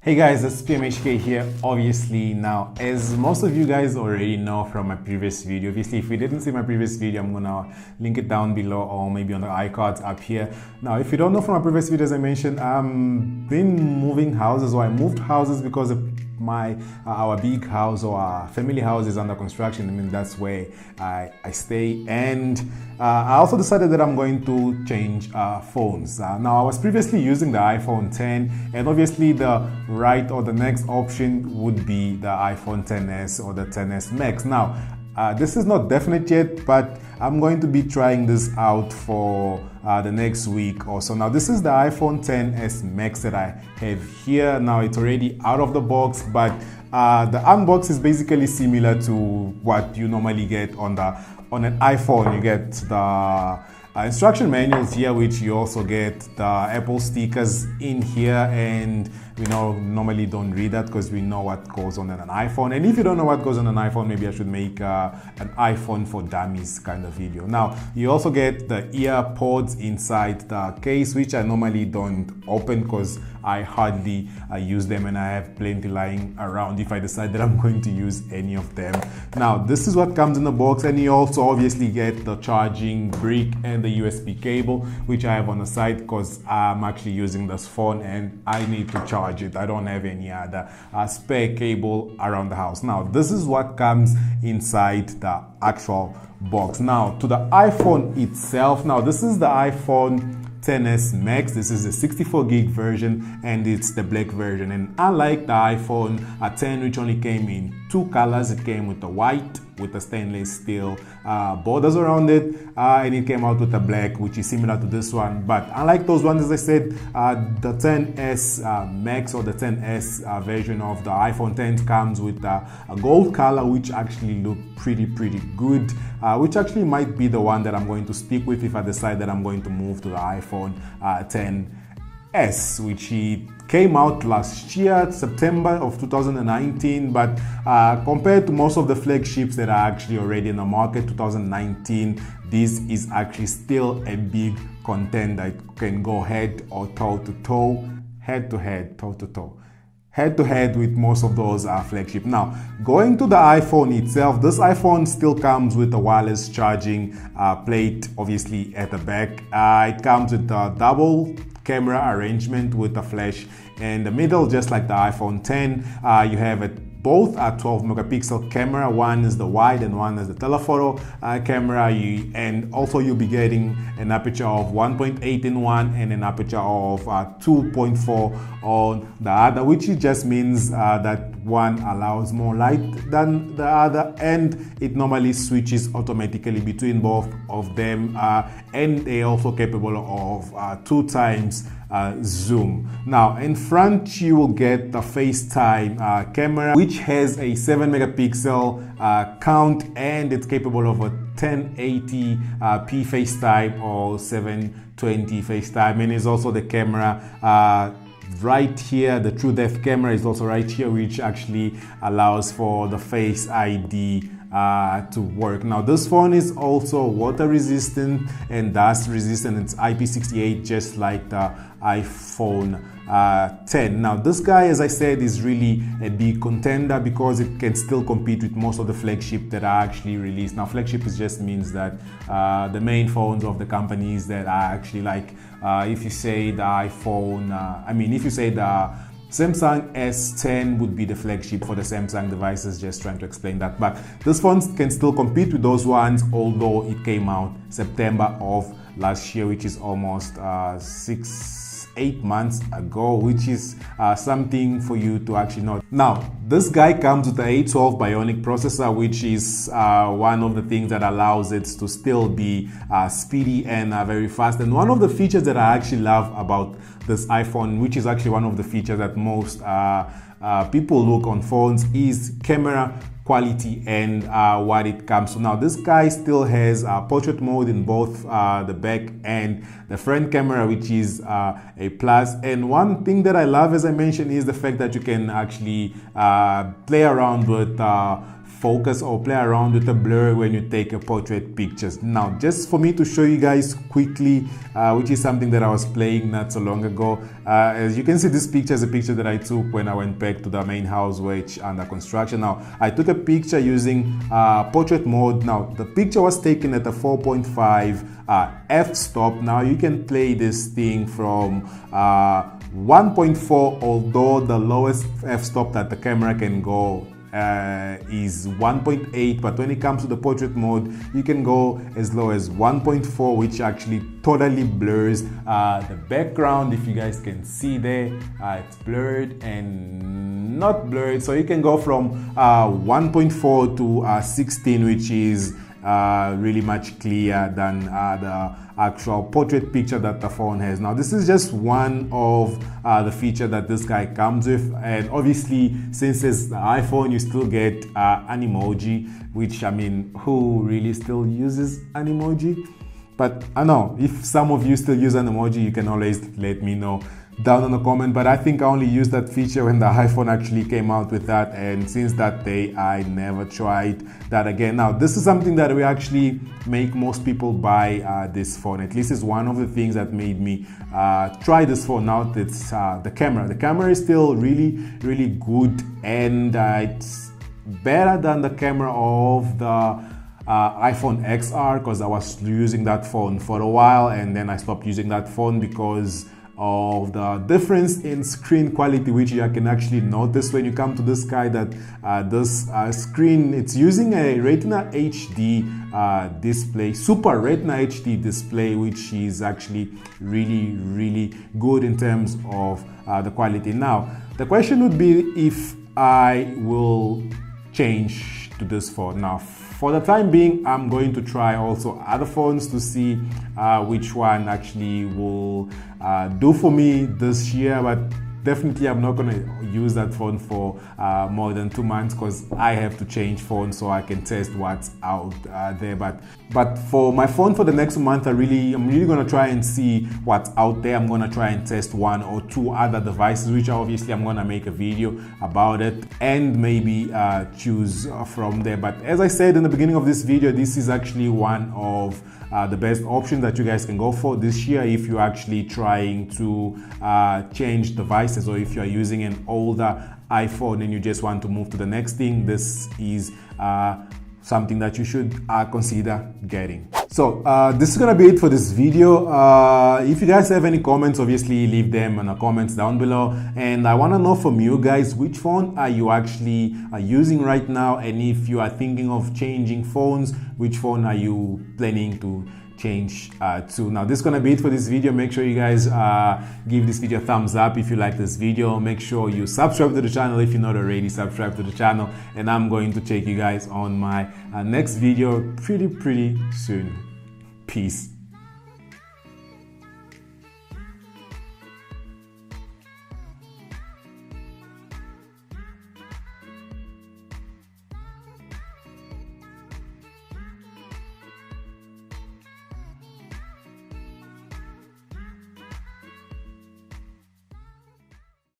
Hey guys, it's PMHK here. Obviously, now, as most of you guys already know from my previous video, obviously if you didn't see my previous video, I'm gonna link it down below or maybe on the iCards up here. Now, if you don't know from my previous videos, I mentioned been moving houses, or I moved houses because of our big house or our family house is under construction. I mean, that's where I stay, and I also decided that I'm going to change phones. Now, I was previously using the iPhone 10, and obviously the right or the next option would be the iPhone 10s or the 10s Max. Now, this is not definite yet, but I'm going to be trying this out for the next week or so. Now, this is the iPhone 10s Max that I have here. Now, it's already out of the box, but the unbox is basically similar to what you normally get on an iPhone. You get the instruction manuals here, which you also get the Apple stickers in here, and we normally don't read that because we know what goes on an iPhone. And if you don't know what goes on an iPhone, maybe I should make an iPhone for dummies kind of video. Now, you also get the ear pods inside the case, which I normally don't open because I hardly use them, and I have plenty lying around if I decide that I'm going to use any of them. Now, this is what comes in the box, and you also obviously get the charging brick and the USB cable, which I have on the side because I'm actually using this phone and I need to charge it. I don't have any other spare cable around the house. Now, this is what comes inside the actual box. Now, to the iPhone itself. Now, this is the iPhone 10s Max. This is the 64 gig version, and it's the black version. And unlike the iPhone 10, which only came in two colors, it came with the white with the stainless steel borders around it, and it came out with the black, which is similar to this one. But unlike those ones, as I said, the 10s Max or the 10s version of the iPhone 10 comes with a gold color, which actually look pretty good, which actually might be the one that I'm going to stick with if I decide that I'm going to move to the iPhone 10s, which it came out last year, September of 2019, but compared to most of the flagships that are actually already in the market, 2019, this is actually still a big contender. It can go head or toe to toe, head to head, toe to toe, head to head with most of those flagship. Now, going to the iPhone itself, this iPhone still comes with a wireless charging plate, obviously at the back. It comes with a double camera arrangement with a flash in the middle, just like the iPhone 10. You have both a 12 megapixel camera. One is the wide and one is the telephoto camera, and also you'll be getting an aperture of 1.8 in one and an aperture of 2.4 on the other, which just means that one allows more light than the other, and it normally switches automatically between both of them, and they're also capable of 2 times zoom. Now, in front you will get the FaceTime camera, which has a 7 megapixel count, and it's capable of a 1080p FaceTime or 720 FaceTime, and is also the camera right here. The True Depth camera is also right here, which actually allows for the Face ID to work. Now, this phone is also water resistant and dust resistant. It's IP68, just like the iPhone 10. Now, this guy, as I said, is really a big contender because it can still compete with most of the flagship that are actually released. Now, flagship just means that the main phones of the companies that are actually like, if you say the iPhone, if you say the Samsung S10 would be the flagship for the Samsung devices, just trying to explain that. But this phone can still compete with those ones, although it came out September of last year, which is almost 8 months ago, which is something for you to actually know. Now, this guy comes with the A12 Bionic processor, which is one of the things that allows it to still be speedy and very fast. And one of the features that I actually love about this iPhone, which is actually one of the features that most people look on phones, is camera quality and what it comes to. Now, this guy still has portrait mode in both the back and the front camera, which is a plus. And one thing that I love, as I mentioned, is the fact that you can actually play around with focus or play around with the blur when you take a portrait pictures. Now, just for me to show you guys quickly, which is something that I was playing not so long ago. As you can see, this picture is a picture that I took when I went back to the main house which under construction. Now, I took a picture using portrait mode. Now, the picture was taken at a 4.5 f-stop. Now, you can play this thing from 1.4, although the lowest f-stop that the camera can go is 1.8, but when it comes to the portrait mode, you can go as low as 1.4, which actually totally blurs the background. If you guys can see there, it's blurred and not blurred, so you can go from 1.4 to 16, which is really much clearer than the actual portrait picture that the phone has. Now, this is just one of the feature that this guy comes with, and obviously since it's the iPhone, you still get an emoji, which, I mean, who really still uses an emoji? But I know if some of you still use an emoji, you can always let me know down in the comment. But I think I only used that feature when the iPhone actually came out with that, and since that day I never tried that again. Now, this is something that we actually make most people buy this phone. At least it's one of the things that made me try this phone out. It's the camera. The camera is still really good, and it's better than the camera of the iPhone XR, because I was using that phone for a while and then I stopped using that phone because of the difference in screen quality, which you can actually notice when you come to this guy, that this screen, it's using a Retina HD display, Super Retina HD display, which is actually really good in terms of the quality. Now, the question would be if I will change to this phone. Now, for the time being, I'm going to try also other phones to see which one actually will do for me this year, but definitely I'm not going to use that phone for more than 2 months, because I have to change phones so I can test what's out there. But for my phone for the next month, I'm really going to try and see what's out there. I'm going to try and test 1 or 2 other devices, which obviously I'm going to make a video about it and maybe choose from there. But as I said in the beginning of this video, this is actually one of the best options that you guys can go for this year if you're actually trying to change devices, or if you're using an older iPhone and you just want to move to the next thing. This is something that you should consider getting. So this is gonna be it for this video. If you guys have any comments, obviously leave them in the comments down below, and I want to know from you guys, which phone are you actually using right now, and if you are thinking of changing phones, which phone are you planning to change to. Now, this is gonna be it for this video. Make sure you guys give this video a thumbs up if you like this video. Make sure you subscribe to the channel if you're not already subscribed to the channel, and I'm going to check you guys on my next video pretty soon. Peace.